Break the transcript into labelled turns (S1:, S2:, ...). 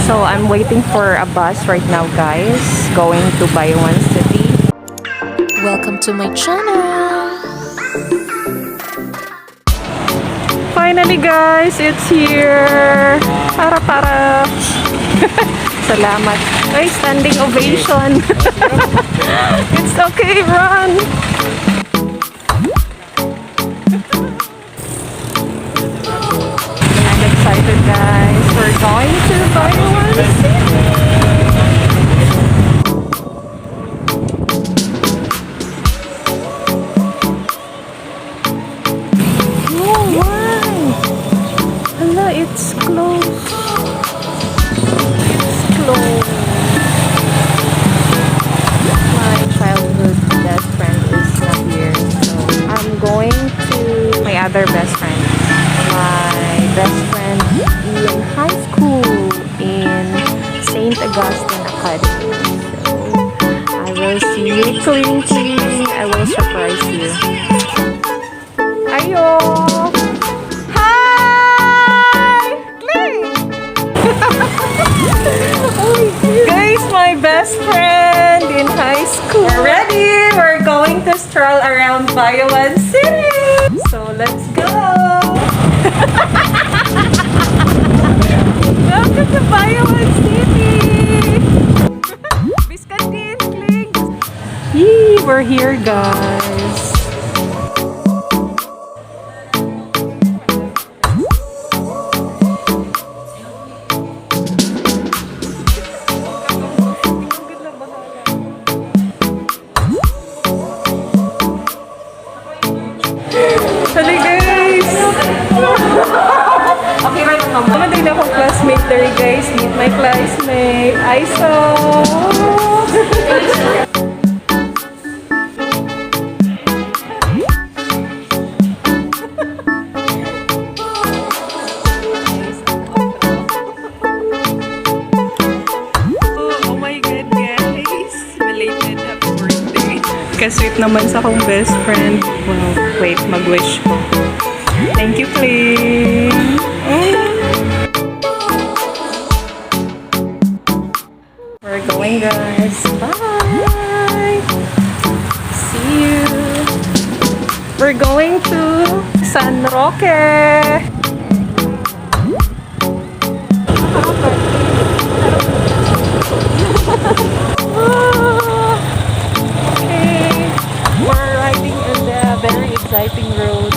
S1: So I'm waiting for a bus right now, guys, going to Bayawan City.
S2: Welcome to my channel!
S1: Finally, guys, it's here! Para! Salamat. Ay, standing ovation! It's okay, run! I'm excited, guys. We're going to Bayawan City! It's closed. It's closed. My childhood best friend is not here. So I'm going to my other best friend. My best friend in high school in St. Augustine Academy. So I will see you. Cling. I will surprise you. Ayo! Guys, my best friend in high school. We're ready. We're going to stroll around Bayawan City. So let's go. Welcome to Bayawan City. Biscuit din, cling. Yee, we're here, guys. Sorry, guys! Okay, right na naman. Naman din akong classmate there, guys. Meet my classmate. Aiso! Oh my God, guys! Belated happy birthday. Kasweet naman sa akong best friend. Wow, wait, mag-wish ko. Thank you, Cling. We're going, guys. Bye! See you! We're going to San Roque! Okay, we're riding in the very exciting road.